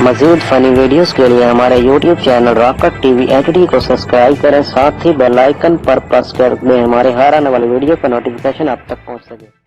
मज़ीद funny videos के लिए हमारे YouTube channel rocket TV HD को सब्सक्राइब करें, साथ ही बेल आइकन पर प्रेस कर दें हमारे हर आने वाले वीडियो का नोटिफिकेशन आप तक पहुंच सके।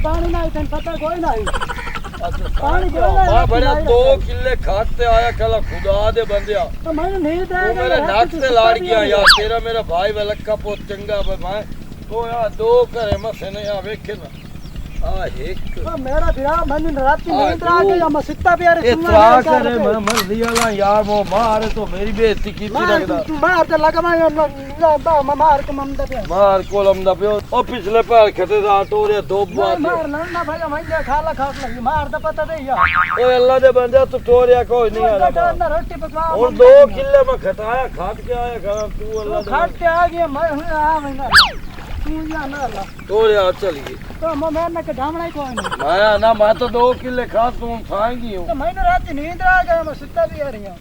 पानी ना पता कोई नहीं पानी बड़ा 2 किले खाते आया कल खुदा दे बंदिया तो मैंने नींद आ मेरे नाक से लाड़ गया यार तेरा मेरा भाई वलक्का पोत चंगा मैं तो यार 2 करे मसे ने यार वेखे ना आ एक तो मेरा फिरा मैंने रात की नींद आ गई मैं सित्ता पे यार इतना करे मैं मर दिया ना यार वो मार तो मेरी बेइज्जती की थी लगदा मार तो लगा मैं मार के ममदा पे मार कोलमदा पे ओ पिछले पैर खते दा टोरे 2 बार मार ना भाई मैं खाला खास लगी मार तो पता दे यार ओ अल्लाह दे बंदे तू टोरिया कोई नहीं आ ना रोटी पका और 2 किले में खटाया खाट के आया घर तू अल्लाह दे खाट के आ गया मैं आ मैं तू या ना ला टोरिया चली तो मैं ना के ढामना ही कोई नहीं मैं ना मैं तो 2 किले खा तू खाएंगी हूं तो मैंने रात की नींद आ गया मैं सित्ता भी आ रही हूं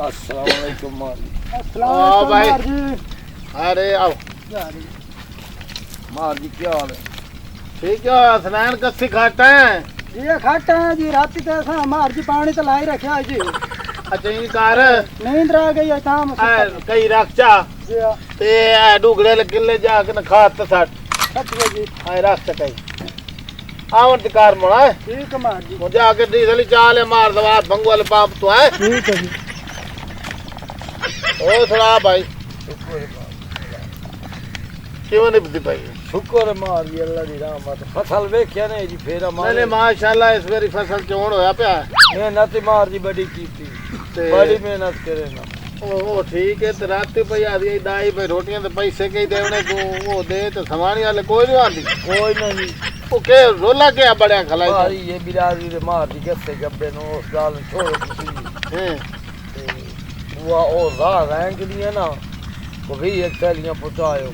अस्सलाम वालेकुम अस्सलाम भाई। जी अरे आओ मार जी क्या हाल है ठीक है हसनैन कस्सी खाता है ये खाता है जी रात के ऐसा मार जी पानी तो लाई रखा जी अच्छा इन कार नींद आ गई है काम कई रखचा जी हां ते डुगड़े किले जाके न खात सट जी हाय रखचा कई आवन ते कार मोड़ा ठीक है मार जी मुझे आके डीजल चाले मार दवा भंगवाल पाप तो है ठीक है जी ओ थोड़ा भाई क्यों नहीं बुद्धि पाई शुक्र मार जी अल्लाह दी रहमत फसल वेख्या ने जी फेरा मार नहीं माशाल्लाह इस बारी फसल चोण होया पिया मेहनत मार जी बड़ी कीती बड़ी मेहनत करे ना ओ ठीक है ते रात पे आदी दाई पे रोटियां ते पैसे के देवने को वो दे तो समानी वाले कोई नहीं आंदी कोई नहीं ओ के रोला के बड़े खलाई मारी ये बिरादरी रे मार जी गस्से गब्बे नो उस गाल छोड़ हैं वो ओ रैंक दिया ना वो भी एक थैलियां पहुंचायो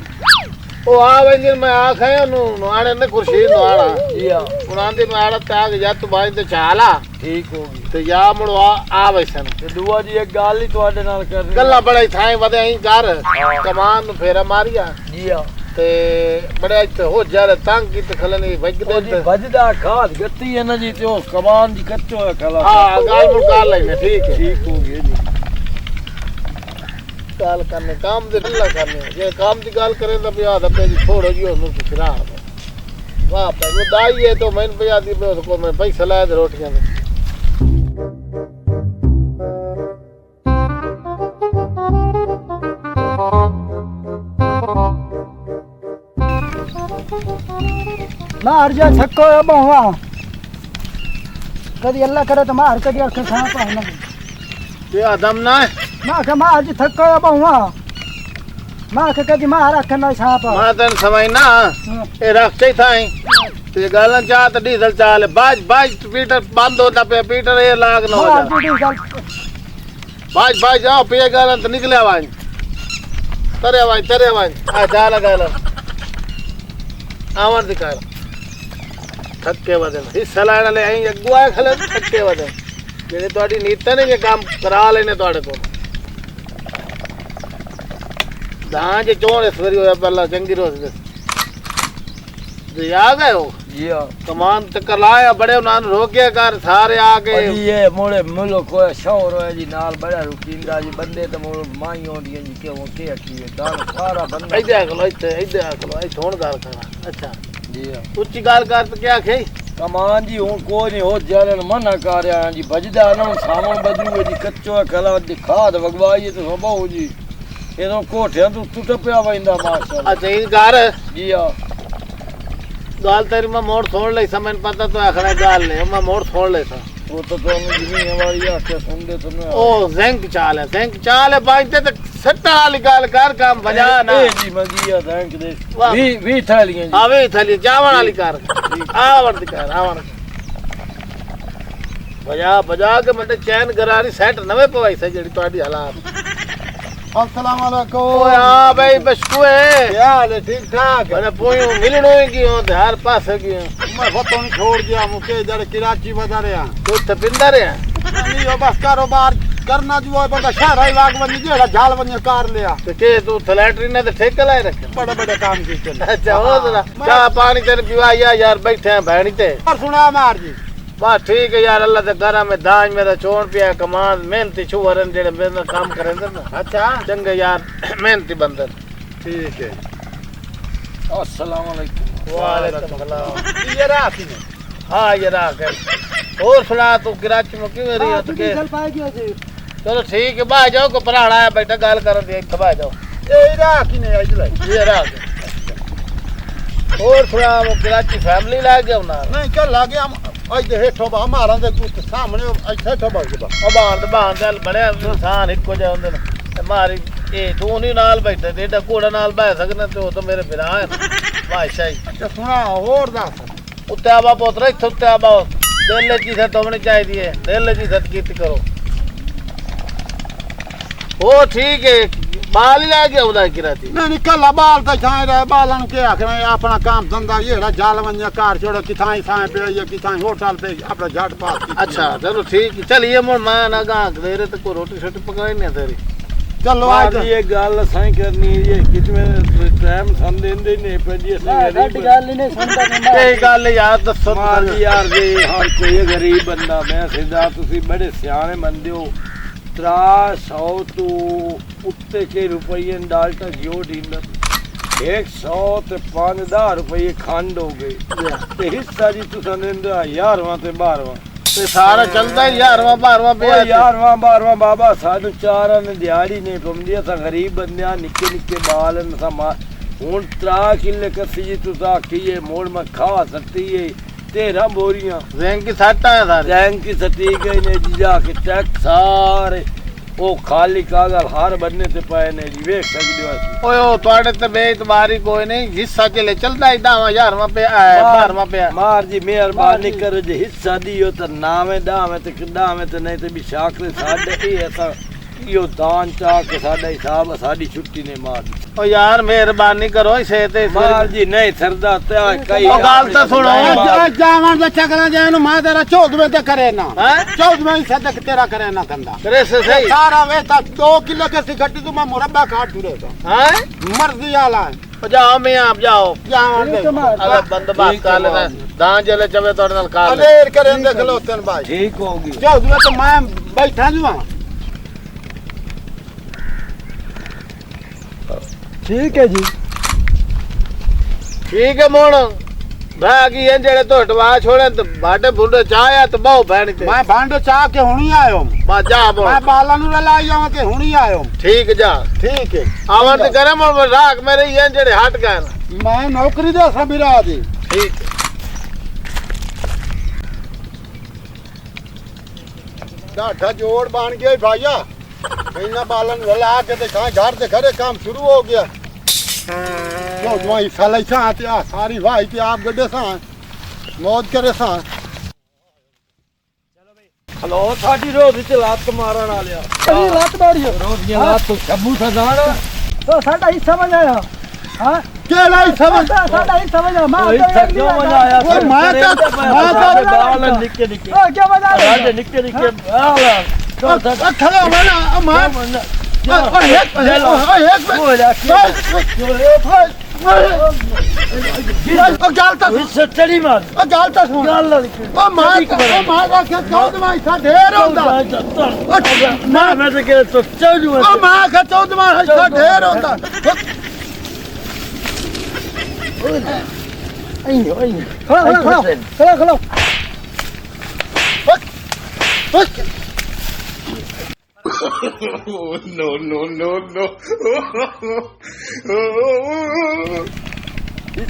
ओ आ वंजन मैं आखे नु आने ने खुर्शीद नवाड़ा जिया पुरांदी में आड़ा ताग जा तू भाई ते चाला ठीक होगी ते या मुड़ो आ वैसन ते दुआ जी एक गाल ही तोड़े नाल कर गल्ला बड़ाई थाई वदे आई कर कमान नु फेरा मारिया जिया ते बड़े इते हो जा रे तंग की ते खलनी वज दे वजदा खाद गत्ती है ना जी ते ओ कमान जी कच्चो है खला हां गाल मुका लेने ठीक है ठीक होगी जी गाल करने काम दे अल्लाह करने ये काम दी गाल करे तो बिया दबे जी छोड़ो जी ओनु फिरा वाह पे वो दाई है तो मैंने बिया दी को मैं पैसा लाया दे रोटियां में मार जा छक्को बहुआ कदी अल्लाह करे तो मार कदी अख सांप है ना ये आदम ना मां के मार जी छक्को बहुआ मां के कदी मार अख ना सांप मां तन समय ना ए रखते थाई ते गालन चा त डीजल चाल बाज पीटर बंद होता पे पीटर ये लाग न हो जा बाज जाओ पे गालन त निकले आवाज तरे आवाज आ जा लगा लो आवन दिखा थक्के वदन हिस्सा लाने ले आई अगुआ खले थक्के वदन जेडे तोडी नीति ने ये काम करा लेने तोड़े को दां जे चोण इसवरी होया पहला चंगी रोज दे आ गए हो जी हां कमान तक लाया बड़े उनान रोके कर सारे आके ये मोड़े मुलो को शौर है जी नाल बड़ा रुकींदा जी बंदे तो मोड़ माई होंदी जी के वो के की दान सारा बंदा इधे आकलो इधे आकलो आई थोड़ गाल करा अच्छा जी हां उच्ची गाल कर तो क्या खे कमान जी हूं कोई नहीं हो जालन मना कर रहा जी भजदा ना सामान बदलू जी कच्चो खला दिखा द वगवाई तो सबो जी ये तो कोठियां तू टूट पिया वंदा माशाल्लाह अच्छा इन कर जी हां गाल तेरी मैं मोड़ छोड़ ले समझ पता तो आखड़ा गाल ले मैं मोड़ छोड़ ले था वो तो जिनी हमारी आके सुन दे तुमने ओ जैंक चाल है बांधते तो सट्टा वाली गाल कर काम बजा ना ए जी मगिया जैंक दे वी थालियां जी हां वी थाली जावन वाली कर आवन दी कर आवन बजा बजा के मतलब चैन गरारी सेट नवे पवाई से जेडी ਤੁਹਾਡੀ हालात अस्सलाम वालेकुम ओए हां भाई बशकू है क्या हाल है ठीक ठाक मैंने पोयो मिलनो ही की हो हर पास है की मैं वतन छोड़ गया मुके जड़ कराची बजा रहा तू तपिंदर है नहीं हो बस कारोबार करना जो है बड़ा शहर है लाग बनी जेड़ा झाल बनी कार लिया तो के तू थलैटरी ने तो ठेका लाए रखे बड़े बड़े काम की चल अच्छा हो जरा चाह पानी तेरे पिवाया यार बैठे हैं भैणी ते और सुना मार जी बस ठीक है यार अल्लाह के घर में दाज मेरा छोड़ पिया कमान मेहनती छुवरन जेड़े मेरे काम करे ना अच्छा चंगे यार मेहनती बंदर ठीक है अस्सलाम वालेकुम वालेकुम सलाम ये राखी ने हां ये राख है और सुना तू कराची में क्यों रही हो तो के चल पाएगी जी चलो ठीक है बाहर जाओ को पराड़ा है बेटा गाल कर दे बाहर जाओ ए राखी ने आज लाई ये राख और सुना वो कराची फैमिली ला गया ना नहीं कल लागे हम आज दे हेठो बा मारा दे कुछ सामने आज हेठो बा बाहर चल बड़े इंसान इको जा होंदे ने मारी ए तू नहीं नाल बैठे तेरा घोड़ा नाल बैठ सकना तो तो मेरे बिना है बादशाही अच्छा सुना और दस उत्ते आबा पुत्र इत्थे उत्ते आबा दिल की सत होनी चाहिए दिल की सत कीती करो ओ ठीक है बाल ही ला गया उदा किराती नहीं कल बाल तो छाए रहे बालन के आखना अपना काम धंधा ये झाल बनिया कार छोड़ो किथाई साए पे ये किथाई होटल पे अपना झट पास अच्छा चलो ठीक है चलिए मोर मैं ना गा दे रे तो को रोटी छोटी पकाई नहीं तेरी चलो आज ये गल साई करनी ये कितने टाइम सन देंदे ने पंजी साडी गल नहीं सुनदा ये गल यार दसो मार जी यार जे हर कोई गरीब बंदा मैं सिद्धा तुसी बड़े सियाने बंदे हो 300 तो उत्ते के रुपये डालटा जियो डीलर 100 ते 5-10 रुपये खंड हो गए ते हिस्सा जी तुसा देंदे 11वां ते 12वां ते सारा चलदा ही 11वां 12वां पे 11वां 12वां बाबा सानू चारां ने दिहाड़ी नहीं पमदी असां गरीब बंदे निक्के निक्के बाल न सा हुन 3 किले कसी जी तुसा आखिए मोड़ में खा सकती है 13 बोरियां रैंक की सट्टा है सारे रैंक की सटी गई ने जी जाके चेक सारे ओ खाली कागज हर बनने ते पाए ने जी वेख सकदे हो ओए ओ तोड़े ते बेइतबारी कोई नहीं हिस्सा के ले चलदा ही 10,000वां पे 12वां पे मार जी मेहरबानी कर जे हिस्सा दियो त नावे दावे ते किदावे ते नहीं ते भी शाकरे साडे ई ऐसा यो दान चा के साडा हिसाब साडी छुट्टी ने मार ओ यार मेहरबानी करो इसे ते मार जी नहीं सरदा ते कई ओ गाल तो सुनो जावन दे चकला जान मां तेरा 14वें ते करे ना हैं 14वें ही सदक तेरा करे ना धंधा करे से सही सारा वे तक 2 किलो के सिगटी तू मैं मुरब्बा काट छुड़े तो हैं मर्जी आला है जाओ मैं आप जाओ जावन दे अगर बंदोबस्त कर लेना दान जले चवे तोड़ नाल खा ले अलेर करे दे खलोतन भाई ठीक होगी 14वें तो मैं बैठा जुआ ठीक है जी ठीक है मोण भागी है जेड़े तो हटवा छोड़े तो बाटे बुंडे चाया तो बहु भैणी ते मैं भांडो चाह के हुणी आयो बा जा बोल मैं बाला नु लाई आवा के हुणी आयो ठीक जा ठीक है आवन ते करे मोण राख मेरे ये जेड़े हट गए ना मैं नौकरी दे सबीरा दी ठीक है डाठा जोड़ बन गया भाईया महीना बालन वाला के ते कहां घर से घरे काम शुरू हो गया तो वही साल ऐसा आते आ सारी भाई ते आप गड्ढे सा मौज करे सा हेलो साडी रोज च लात मारन आ लिया अरे लात मारियो रोज ये लात तो शब्बू सजाना तो साडा ही समझ आया हां केला ही समझ साडा ही समझ आया मां क्यों मजा आया और मां का बाल निक्के निक्के क्या मजा आया राजे निक्के निक्के बाल खड़ा वाला मां चढ़ी मार गालता सुन ढेर होता मैं तो कह तो चल मां का 14वां ढेर होता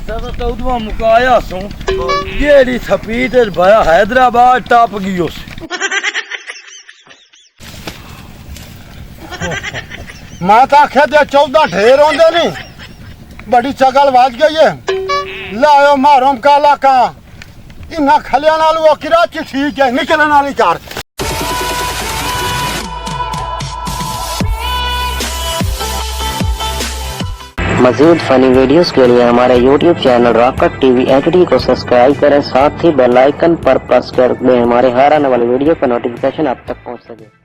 खड़ा चौदवा मुकाया सू जेड़ी थपीट भाया हैदराबाद टप गई उस मैं तो आख्या 14 ढेर होंगे नी बड़ी चगल वाज गई है लायो मारो काला का इन्ना खलिया नाल वो किराची ठीक है निकलने वाली कार मज़ीद फ़नी वीडियोस के लिए हमारे YouTube channel rocket TV HD को सब्सक्राइब करें, साथ ही बेल आइकन पर प्रेस कर दें हमारे हर आने वाली वीडियो का नोटिफिकेशन आप तक पहुंच सके।